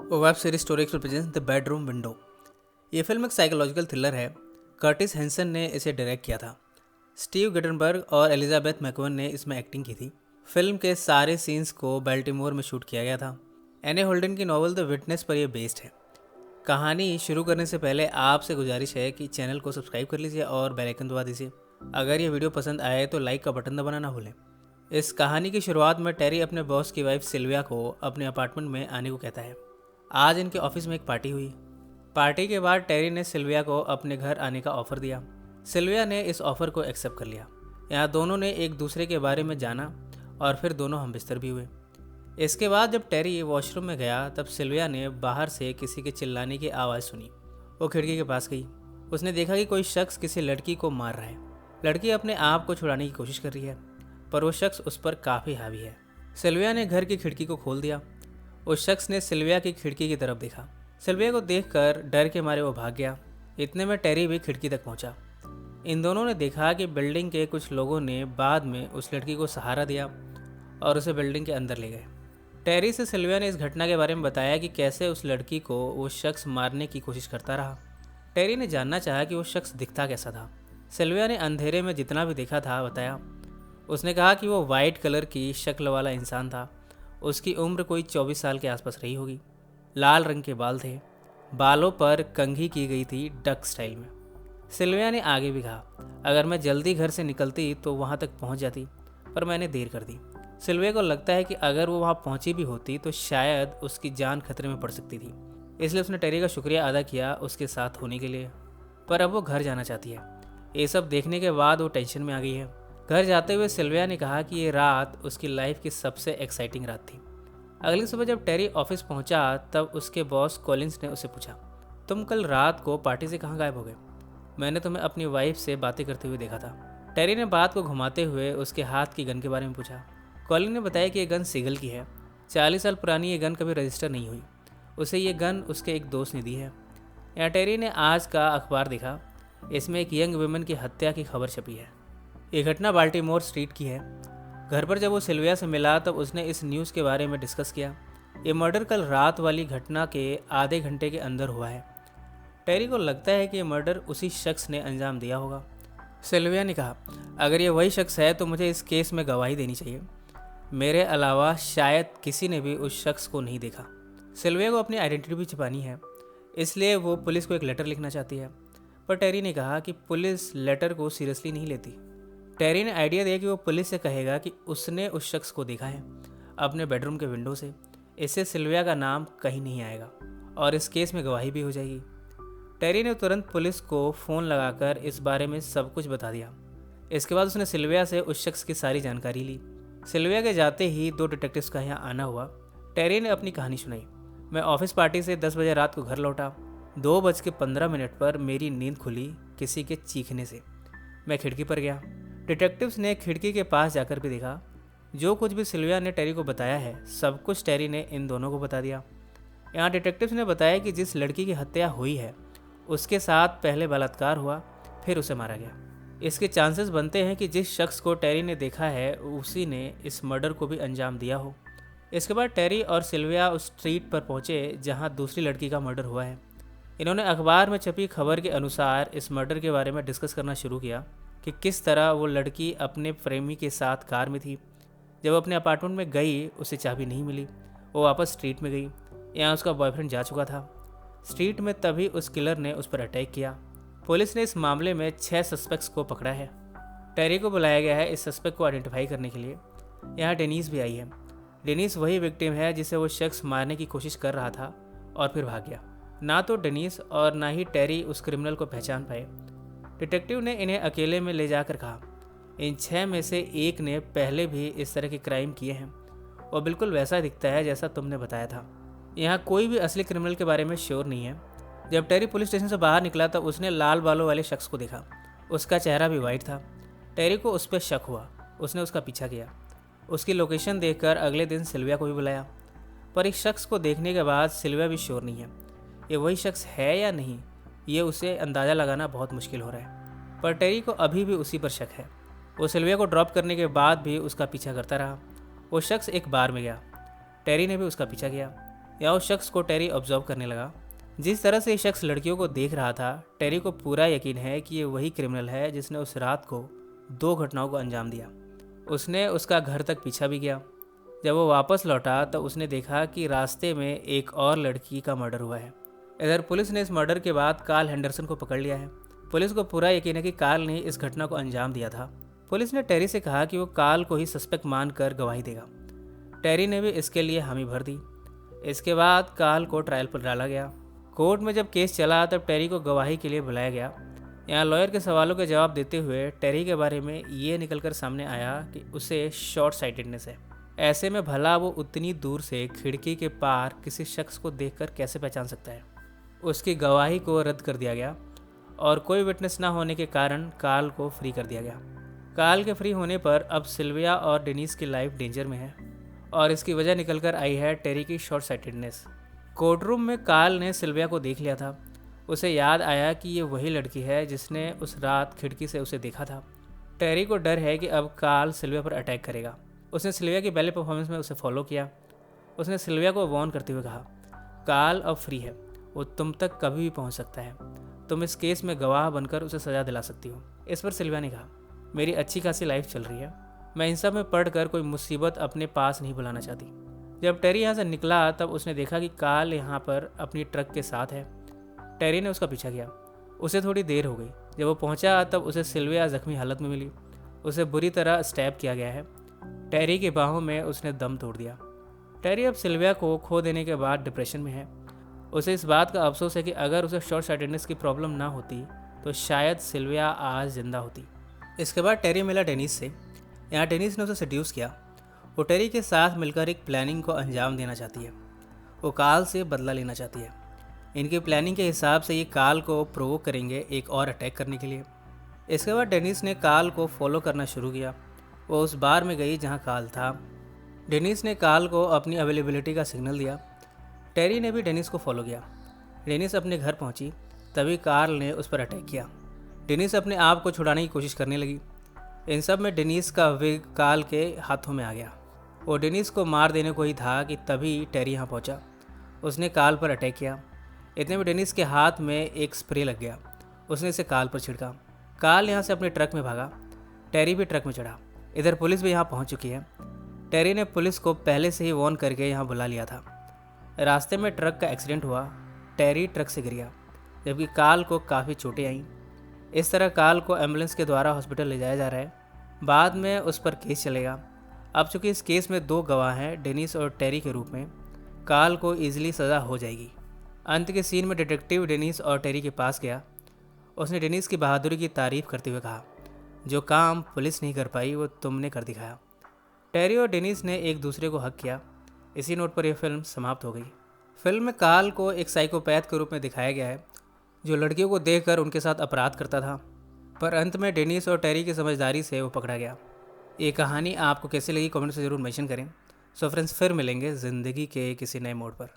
Web series story presents the bedroom window. ये film एक psychological thriller है। Curtis Henson ने इसे डायरेक्ट किया था। स्टीव गिटनबर्ग और एलिजाबेथ मैकवन ने इसमें एक्टिंग की थी। फिल्म के सारे सीन्स को बेल्टिमोर में शूट किया गया था। एने होल्डन की नॉवल द विटनेस पर यह बेस्ड है। कहानी शुरू करने से पहले आपसे गुजारिश है कि चैनल को सब्सक्राइब कर लीजिए और बेल आइकन दबा दीजिए। अगर ये वीडियो पसंद आए तो लाइक का बटन दबाना ना भूलें। इस कहानी की शुरुआत में टेरी अपने बॉस की वाइफ सिल्विया को अपने अपार्टमेंट में आने को कहता है। आज इनके ऑफिस में एक पार्टी हुई। पार्टी के बाद टेरी ने सिल्विया को अपने घर आने का ऑफर दिया। सिल्विया ने इस ऑफर को एक्सेप्ट कर लिया। यहाँ दोनों ने एक दूसरे के बारे में जाना और फिर दोनों हमबिस्तर भी हुए। इसके बाद जब टेरी वॉशरूम में गया तब सिल्विया ने बाहर से किसी के चिल्लाने की आवाज़ सुनी। वो खिड़की के पास गई। उसने देखा कि कोई शख्स किसी लड़की को मार रहा है। लड़की अपने आप को छुड़ाने की कोशिश कर रही है पर वो शख्स उस पर काफ़ी हावी है। सिल्विया ने घर की खिड़की को खोल दिया। उस शख्स ने सिल्विया की खिड़की की तरफ देखा। सिल्विया को देखकर डर के मारे वो भाग गया। इतने में टेरी भी खिड़की तक पहुंचा। इन दोनों ने देखा कि बिल्डिंग के कुछ लोगों ने बाद में उस लड़की को सहारा दिया और उसे बिल्डिंग के अंदर ले गए। टेरी से सिल्विया ने इस घटना के बारे में बताया कि कैसे उस लड़की को वो शख्स मारने की कोशिश करता रहा। टेरी ने जानना चाहा कि वो शख्स दिखता कैसा था। सिल्विया ने अंधेरे में जितना भी देखा था बताया। उसने कहा कि वो वाइट कलर की शक्ल वाला इंसान था। उसकी उम्र कोई 24 साल के आसपास रही होगी। लाल रंग के बाल थे। बालों पर कंघी की गई थी डक स्टाइल में। सिल्विया ने आगे भी कहा, अगर मैं जल्दी घर से निकलती तो वहाँ तक पहुँच जाती, पर मैंने देर कर दी। सिल्विया को लगता है कि अगर वो वहाँ पहुँची भी होती तो शायद उसकी जान खतरे में पड़ सकती थी। इसलिए उसने टेरी का शुक्रिया अदा किया उसके साथ होने के लिए, पर अब वो घर जाना चाहती है। ये सब देखने के बाद वो टेंशन में आ गई है। घर जाते हुए सिल्विया ने कहा कि ये रात उसकी लाइफ की सबसे एक्साइटिंग रात थी। अगली सुबह जब टेरी ऑफिस पहुंचा तब उसके बॉस कॉलिंस ने उसे पूछा, तुम कल रात को पार्टी से कहाँ गायब हो गए? मैंने तुम्हें अपनी वाइफ से बातें करते हुए देखा था। टेरी ने बात को घुमाते हुए उसके हाथ की गन के बारे में पूछा। कॉलिन ने बताया कि यह गन सीगल की है। 40 साल पुरानी ये गन कभी रजिस्टर नहीं हुई। उसे ये गन उसके एक दोस्त ने दी है। यहाँ टेरी ने आज का अखबार देखा। इसमें एक यंग वुमेन की हत्या की खबर छपी है। ये घटना बाल्टीमोर स्ट्रीट की है। घर पर जब वो सिल्विया से मिला तब उसने इस न्यूज़ के बारे में डिस्कस किया। ये मर्डर कल रात वाली घटना के आधे घंटे के अंदर हुआ है। टेरी को लगता है कि ये मर्डर उसी शख्स ने अंजाम दिया होगा। सिल्विया ने कहा, अगर ये वही शख्स है तो मुझे इस केस में गवाही देनी चाहिए। मेरे अलावा शायद किसी ने भी उस शख्स को नहीं देखा। सिल्विया को अपनी आइडेंटिटी भी छिपानी है, इसलिए वो पुलिस को एक लेटर लिखना चाहती है। पर टेरी ने कहा कि पुलिस लेटर को सीरियसली नहीं लेती। टेरी ने आइडिया दिया कि वो पुलिस से कहेगा कि उसने उस शख्स को देखा है अपने बेडरूम के विंडो से। इससे सिल्विया का नाम कहीं नहीं आएगा और इस केस में गवाही भी हो जाएगी। टेरी ने तुरंत पुलिस को फ़ोन लगाकर इस बारे में सब कुछ बता दिया। इसके बाद उसने सिल्विया से उस शख्स की सारी जानकारी ली। सिल्विया के जाते ही 2 डिटेक्टिव्स का यहाँ आना हुआ। टेरी ने अपनी कहानी सुनाई। मैं ऑफिस पार्टी से 10 बजे रात को घर लौटा। 2:15 पर मेरी नींद खुली किसी के चीखने से। मैं खिड़की पर गया। डिटेक्टिव्स ने खिड़की के पास जाकर भी देखा। जो कुछ भी सिल्विया ने टेरी को बताया है सब कुछ टेरी ने इन दोनों को बता दिया। यहाँ डिटेक्टिव्स ने बताया कि जिस लड़की की हत्या हुई है उसके साथ पहले बलात्कार हुआ, फिर उसे मारा गया। इसके चांसेस बनते हैं कि जिस शख्स को टेरी ने देखा है उसी ने इस मर्डर को भी अंजाम दिया हो। इसके बाद टेरी और सिल्विया उस स्ट्रीट पर पहुँचे जहाँ दूसरी लड़की का मर्डर हुआ है। इन्होंने अखबार में छपी खबर के अनुसार इस मर्डर के बारे में डिस्कस करना शुरू किया कि किस तरह वो लड़की अपने प्रेमी के साथ कार में थी। जब अपने अपार्टमेंट में गई उसे चाबी नहीं मिली। वो वापस स्ट्रीट में गई। यहाँ उसका बॉयफ्रेंड जा चुका था। स्ट्रीट में तभी उस किलर ने उस पर अटैक किया। पुलिस ने इस मामले में 6 सस्पेक्ट्स को पकड़ा है। टेरी को बुलाया गया है इस सस्पेक्ट को आइडेंटिफाई करने के लिए। यहाँ डेनीस भी आई है। डेनीस वही विक्टिम है जिसे वो शख्स मारने की कोशिश कर रहा था और फिर भाग गया। ना तो डेनीस और ना ही टेरी उस क्रिमिनल को पहचान पाए। डिटेक्टिव ने इन्हें अकेले में ले जाकर कहा, इन 6 में से एक ने पहले भी इस तरह के क्राइम किए हैं और बिल्कुल वैसा दिखता है जैसा तुमने बताया था। यहाँ कोई भी असली क्रिमिनल के बारे में श्योर नहीं है। जब टेरी पुलिस स्टेशन से बाहर निकला तब उसने लाल बालों वाले शख्स को देखा। उसका चेहरा भी वाइट था। टेरी को उस पर शक हुआ। उसने उसका पीछा किया। उसकी लोकेशन देखकर अगले दिन सिल्विया को भी बुलाया, पर एक शख्स को देखने के बाद सिल्विया भी श्योर नहीं है ये वही शख्स है या नहीं। ये उसे अंदाज़ा लगाना बहुत मुश्किल हो रहा है, पर टेरी को अभी भी उसी पर शक है। वो सिल्विया को ड्रॉप करने के बाद भी उसका पीछा करता रहा। वो शख्स एक बार में गया। टेरी ने भी उसका पीछा किया। यहाँ उस शख्स को टेरी ऑब्जर्व करने लगा। जिस तरह से ये शख्स लड़कियों को देख रहा था, टेरी को पूरा यकीन है कि ये वही क्रिमिनल है जिसने उस रात को 2 घटनाओं को अंजाम दिया। उसने उसका घर तक पीछा भी किया। जब वो वापस लौटा तो उसने देखा कि रास्ते में एक और लड़की का मर्डर हुआ है। इधर पुलिस ने इस मर्डर के बाद कार्ल हेंडरसन को पकड़ लिया है। पुलिस को पूरा यकीन है कि कार्ल ने इस घटना को अंजाम दिया था। पुलिस ने टेरी से कहा कि वो कार्ल को ही सस्पेक्ट मानकर गवाही देगा। टेरी ने भी इसके लिए हामी भर दी। इसके बाद कार्ल को ट्रायल पर डाला गया। कोर्ट में जब केस चला तब टेरी को गवाही के लिए बुलाया गया। यहाँ लॉयर के सवालों के जवाब देते हुए टेरी के बारे में ये निकलकर सामने आया कि उसे शॉर्ट साइटेडनेस है। ऐसे में भला वो उतनी दूर से खिड़की के पार किसी शख्स को देखकर कैसे पहचान सकता है। उसकी गवाही को रद्द कर दिया गया और कोई विटनेस ना होने के कारण कार्ल को फ्री कर दिया गया। कार्ल के फ्री होने पर अब सिल्विया और डेनिस की लाइफ डेंजर में है और इसकी वजह निकल कर आई है टेरी की शॉर्ट साइटेडनेस। कोर्टरूम में कार्ल ने सिल्विया को देख लिया था। उसे याद आया कि ये वही लड़की है जिसने उस रात खिड़की से उसे देखा था। टेरी को डर है कि अब कार्ल सिल्विया पर अटैक करेगा। उसने सिल्विया की पहले परफॉर्मेंस में उसे फॉलो किया। उसने सिल्विया को वार्न करते हुए कहा, कार्ल अब फ्री है, वो तुम तक कभी भी पहुंच सकता है। तुम इस केस में गवाह बनकर उसे सज़ा दिला सकती हो। इस पर सिल्विया ने कहा, मेरी अच्छी खासी लाइफ चल रही है, मैं इन सब में पढ़कर कोई मुसीबत अपने पास नहीं बुलाना चाहती। जब टेरी यहाँ से निकला तब उसने देखा कि कार्ल यहाँ पर अपनी ट्रक के साथ है। टेरी ने उसका पीछा किया। उसे थोड़ी देर हो गई। जब वो पहुँचा तब उसे सिल्विया जख्मी हालत में मिली। उसे बुरी तरह स्टैब किया गया है। टेरी की बाहों में उसने दम तोड़ दिया। टेरी अब सिल्विया को खो देने के बाद डिप्रेशन में है। उसे इस बात का अफसोस है कि अगर उसे शॉर्ट साइटेडनेस की प्रॉब्लम ना होती तो शायद सिल्विया आज जिंदा होती। इसके बाद टेरी मिला डेनिस से। यहाँ डेनिस ने उसे सेड्यूस किया। वो टेरी के साथ मिलकर एक प्लानिंग को अंजाम देना चाहती है। वो कार्ल से बदला लेना चाहती है। इनकी प्लानिंग के हिसाब से ये कार्ल को प्रोवोक करेंगे एक और अटैक करने के लिए। इसके बाद डेनिस ने कार्ल को फॉलो करना शुरू किया। वो उस बार में गई जहाँ कार्ल था। डेनिस ने कार्ल को अपनी अवेलेबिलिटी का सिग्नल दिया। टेरी ने भी डेनिस को फॉलो किया। डेनिस अपने घर पहुंची तभी कार्ल ने उस पर अटैक किया। डेनिस अपने आप को छुड़ाने की कोशिश करने लगी। इन सब में डेनिस का विग कार्ल के हाथों में आ गया। वो डेनिस को मार देने को ही था कि तभी टेरी यहाँ पहुंचा। उसने कार्ल पर अटैक किया। इतने में डेनिस के हाथ में एक स्प्रे लग गया। उसने इसे कार्ल पर छिड़का। कार्ल यहाँ से अपने ट्रक में भागा। टेरी भी ट्रक में चढ़ा। इधर पुलिस भी यहाँ पहुँच चुकी है। टेरी ने पुलिस को पहले से ही वार्न करके यहाँ बुला लिया था। रास्ते में ट्रक का एक्सीडेंट हुआ। टेरी ट्रक से गिर गया जबकि कार्ल को काफ़ी चोटें आईं। इस तरह कार्ल को एम्बुलेंस के द्वारा हॉस्पिटल ले जाया जा रहा है। बाद में उस पर केस चलेगा। अब चूंकि इस केस में 2 गवाह हैं, डेनिस और टेरी के रूप में, कार्ल को ईजिली सज़ा हो जाएगी। अंत के सीन में डिटेक्टिव डेनिस और टेरी के पास गया। उसने डेनिस की बहादुरी की तारीफ करते हुए कहा, जो काम पुलिस नहीं कर पाई वो तुमने कर दिखाया। टेरी और डेनिस ने एक दूसरे को हक किया। इसी नोट पर यह फिल्म समाप्त हो गई। फिल्म में कार्ल को एक साइकोपैथ के रूप में दिखाया गया है जो लड़कियों को देखकर उनके साथ अपराध करता था, पर अंत में डेनिस और टेरी की समझदारी से वो पकड़ा गया। ये कहानी आपको कैसी लगी कमेंट से ज़रूर मेंशन करें। सो फ्रेंड्स, फिर मिलेंगे ज़िंदगी के किसी नए मोड़ पर।